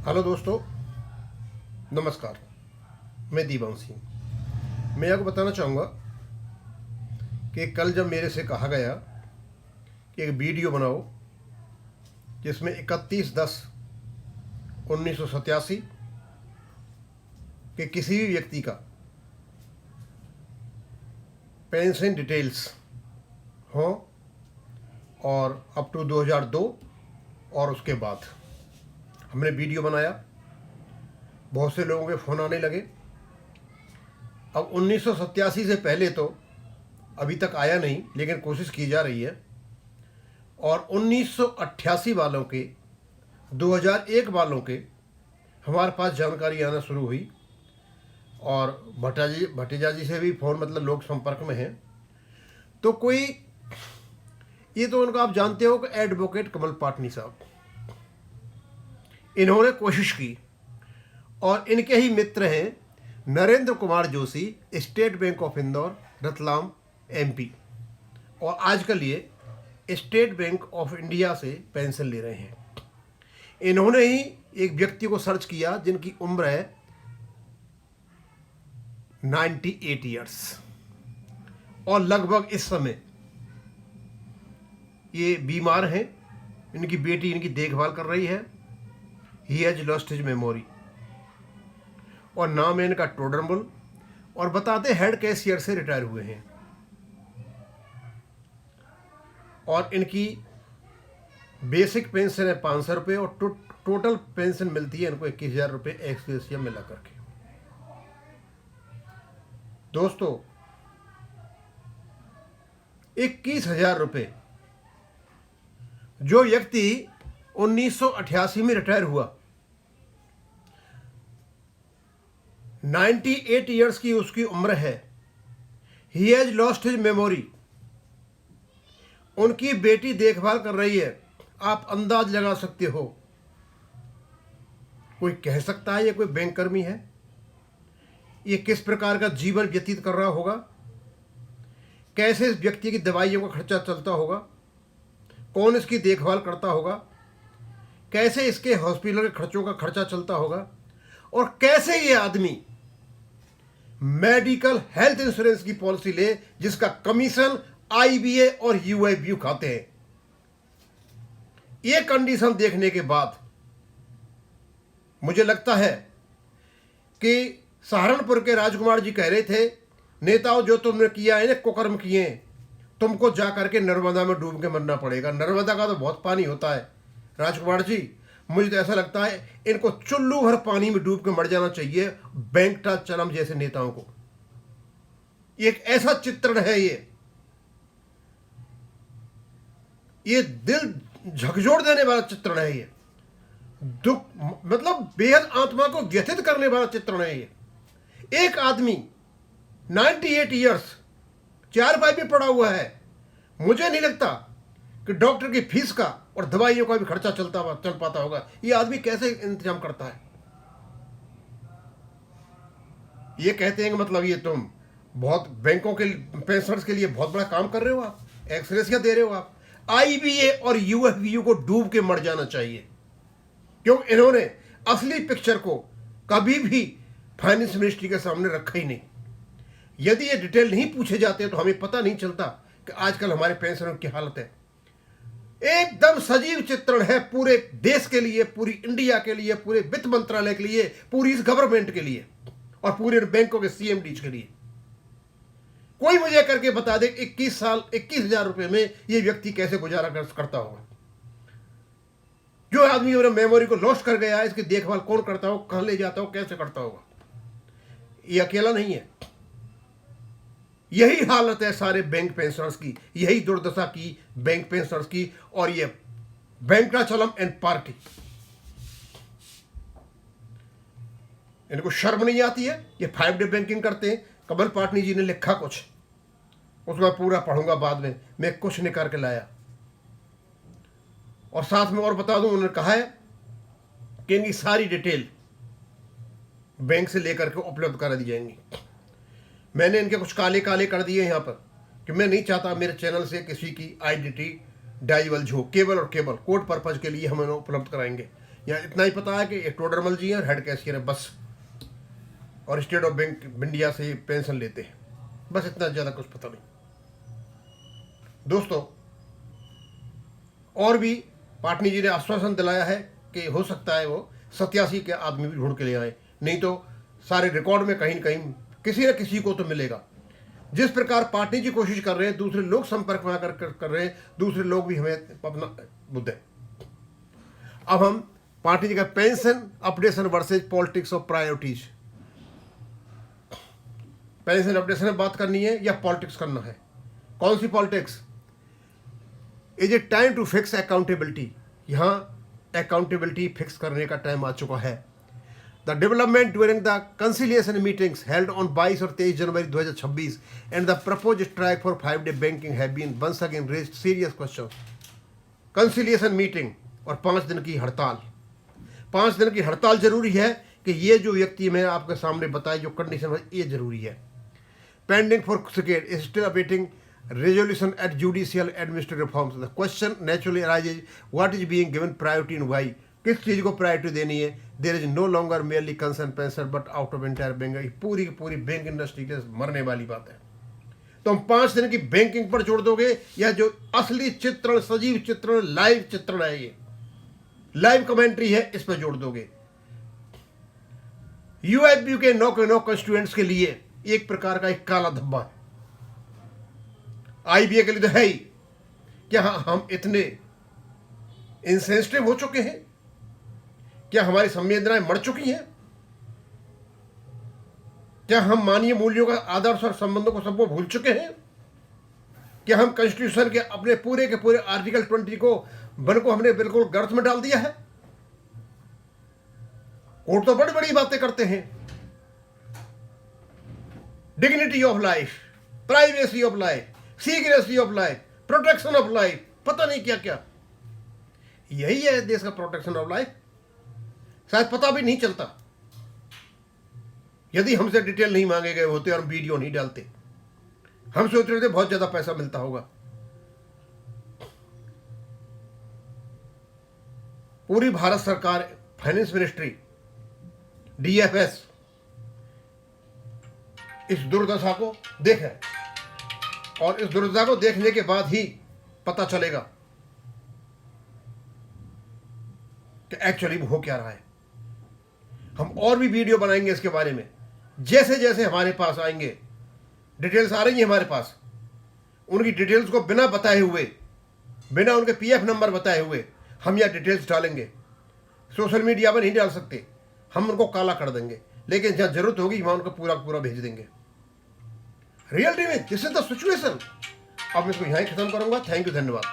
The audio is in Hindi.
हेलो दोस्तों, नमस्कार। मैं दीवान सिंह। मैं आपको बताना चाहूँगा कि कल जब मेरे से कहा गया कि एक वीडियो बनाओ जिसमें 31/10/1987 के किसी भी व्यक्ति का पेंशन डिटेल्स हो और अप टू 2002 और उसके बाद, हमने वीडियो बनाया। बहुत से लोगों के फ़ोन आने लगे। अब 1987 से पहले तो अभी तक आया नहीं, लेकिन कोशिश की जा रही है। और 1988 वालों के, 2001 वालों के हमारे पास जानकारी आना शुरू हुई। और भट्टाजा जी से भी फ़ोन, मतलब लोग संपर्क में हैं। तो कोई, ये तो उनको आप जानते हो कि एडवोकेट कमल पाटनी साहब, इन्होंने कोशिश की। और इनके ही मित्र हैं Narendra Kumar Joshi, state bank of Indore, Ratlam, MP, और आजकल ये स्टेट बैंक ऑफ इंडिया से पेंशन ले रहे हैं। इन्होंने ही एक व्यक्ति को सर्च किया जिनकी उम्र है 98 ईयर्स, और लगभग इस समय ये बीमार हैं। इनकी बेटी इनकी देखभाल कर रही है। He has lost his memory, और नाम है इनका टोडरमल, और बताते हेड कैशियर से रिटायर हुए हैं। और इनकी बेसिक पेंशन है 500 रुपये, और टोटल पेंशन मिलती है इनको 21,000 रुपये एक्सग्रेशिया मिला करके। दोस्तों, 21,000 रुपये जो व्यक्ति 1988 में रिटायर हुआ, 98 ईयर्स की उसकी उम्र है, he has lost his memory, उनकी बेटी देखभाल कर रही है। आप अंदाज लगा सकते हो, कोई कह सकता है ये कोई बैंक कर्मी है? ये किस प्रकार का जीवन व्यतीत कर रहा होगा? कैसे इस व्यक्ति की दवाइयों का खर्चा चलता होगा? कौन इसकी देखभाल करता होगा? कैसे इसके हॉस्पिटल के खर्चों का खर्चा चलता होगा? और कैसे ये आदमी मेडिकल हेल्थ इंश्योरेंस की पॉलिसी ले जिसका कमीशन आईबीए और यूआईबीयू खाते हैं? ये कंडीशन देखने के बाद मुझे लगता है कि सहारनपुर के राजकुमार जी कह रहे थे, नेताओं जो तुमने किया है ना, कुकर्म किए, तुमको जा करके नर्मदा में डूब के मरना पड़ेगा। नर्मदा का तो बहुत पानी होता है राजकुमार जी। मुझे तो ऐसा लगता है इनको चुल्लू भर पानी में डूब के मर जाना चाहिए, वेंकटाचलम जैसे नेताओं को। एक ऐसा चित्रण है ये दिल झकझोर देने वाला चित्रण है। ये दुख, मतलब बेहद आत्मा को व्यथित करने वाला चित्रण है। ये एक आदमी 98 ईयर्स, 4 पाई पे पड़ा हुआ है। मुझे नहीं लगता कि डॉक्टर की फीस का और दवाइयों का भी खर्चा चल पाता होगा। ये आदमी कैसे इंतजाम करता है? ये कहते हैं कि मतलब ये तुम बहुत बैंकों के पेंशनर्स के लिए बहुत बड़ा काम कर रहे हो, आप एक्सग्रेशिया दे रहे हो। आप आईबीए और यूएफबीयू को डूब के मर जाना चाहिए, क्योंकि इन्होंने असली पिक्चर को कभी भी फाइनेंस मिनिस्ट्री के सामने रखा ही नहीं। यदि ये डिटेल नहीं पूछे जाते तो हमें पता नहीं चलता कि आजकल हमारे पेंशनरों की हालत है। एकदम सजीव चित्रण है पूरे देश के लिए, पूरी इंडिया के लिए, पूरे वित्त मंत्रालय के लिए, पूरी इस गवर्नमेंट के लिए, और पूरे बैंकों के सीएमडीज के लिए। कोई मुझे करके बता दे 21,000 रुपए में ये व्यक्ति कैसे गुजारा करता होगा? जो आदमी मेरे मेमोरी को लॉस्ट कर गया है, इसकी देखभाल कौन करता हो, कहां ले जाता हो, कैसे करता होगा? ये अकेला नहीं है। यही हालत है सारे बैंक पेंशनर्स की, यही दुर्दशा की बैंक पेंशनर्स की। और ये वेंकटाचलम एंड पार्टी, इनको शर्म नहीं आती है? ये 5 डे बैंकिंग करते हैं। कमल पाटनी जी ने लिखा कुछ, उसमें पूरा पढ़ूंगा बाद में, मैं कुछ नहीं करके लाया। और साथ में और बता दूं, उन्होंने कहा है कि इनकी सारी डिटेल बैंक से लेकर के उपलब्ध करा दी जाएंगी। मैंने इनके कुछ काले काले कर दिए यहाँ पर, कि मैं नहीं चाहता मेरे चैनल से किसी की आइडेंटिटी डाइवल्ज हो। केवल और केवल कोर्ट पर्पज के लिए हम इन्हें उपलब्ध कराएंगे, या इतना ही पता है कि एक टोडरमल जी हैं, हेड कैशियर है बस, और स्टेट ऑफ बैंक इंडिया से पेंशन लेते हैं, बस इतना ज़्यादा कुछ पता नहीं। दोस्तों, और भी पाटनी जी ने आश्वासन दिलाया है कि हो सकता है वो 87 के आदमी भी ढूंढ के ले आए, नहीं तो सारे रिकॉर्ड में कहीं न कहीं किसी न किसी को तो मिलेगा। जिस प्रकार पाटनी जी कोशिश कर रहे हैं, दूसरे लोग संपर्क में आकर कर रहे हैं, दूसरे लोग भी हमें अपना मुद्दे। अब हम पाटनी जी का pension updation versus politics of priorities, pension updation में बात करनी है या पॉलिटिक्स करना है? कौन सी politics? Is it time to fix accountability? यहाँ अकाउंटेबिलिटी फिक्स करने का टाइम आ चुका है। The development during the conciliation meetings held on 22 और 23 January 2026 and the propose strike for 5-day banking have been once again raised serious question. Conciliation meeting और 5 दिन की हड़ताल, 5 दिन की हड़ताल जरूरी है कि ये जो व्यक्ति मैं आपके सामने बताया जो कंडीशन है ये जरूरी है। पेंडिंग फॉर सिकेट is still awaiting resolution at judicial administrative reforms. The question naturally arises, what is being given priority and why? किस चीज़ को प्रायोरिटी देनी है? There is no longer merely concern pension but out of entire bank. पूरी की पूरी बैंक इंडस्ट्री के मरने वाली बात है। तो हम 5 दिन की बैंकिंग पर जोड़ दोगे या जो असली चित्रण, सजीव चित्रण, लाइव चित्रण है, ये लाइव कमेंट्री है, इस पर जोड़ दोगे? यूएफबी के नो कंस्टिट्यूएंट्स के लिए एक प्रकार का एक काला धब्बा है, आईबीए के लिए तो है ही। क्या हम इतने इंसेंसिटिव हो चुके हैं? क्या हमारी संवेदनाएं मर चुकी हैं? क्या हम मानवीय मूल्यों का आदर्श और संबंधों को सबको भूल चुके हैं? क्या हम कॉन्स्टिट्यूशन के अपने पूरे के पूरे आर्टिकल 20 को हमने बिल्कुल गर्त में डाल दिया है? कोर्ट तो बड़ी बड़ी बातें करते हैं, dignity of life, privacy of life, secrecy of life, protection of life, पता नहीं क्या क्या। यही है देश का प्रोटेक्शन ऑफ लाइफ? शायद पता भी नहीं चलता यदि हमसे डिटेल नहीं मांगे गए होते और वीडियो नहीं डालते। हम सोच रहे थे बहुत ज्यादा पैसा मिलता होगा। पूरी भारत सरकार, फाइनेंस मिनिस्ट्री, डीएफएस इस दुर्दशा को देखे और इस दुर्दशा को देखने के बाद ही पता चलेगा कि एक्चुअली हो क्या रहा है। हम और भी वीडियो बनाएंगे इसके बारे में, जैसे जैसे हमारे पास आएंगे, डिटेल्स आ रही हैं हमारे पास, उनकी डिटेल्स को बिना बताए हुए, बिना उनके पीएफ नंबर बताए हुए हम यह डिटेल्स डालेंगे। सोशल मीडिया पर नहीं डाल सकते, हम उनको काला कर देंगे, लेकिन जहां जरूरत होगी वहां उनको पूरा पूरा भेज देंगे। रियलिटी में दिस इज द सिचुएशन। अब मैं इसको यहीं खत्म करूंगा। थैंक यू, धन्यवाद।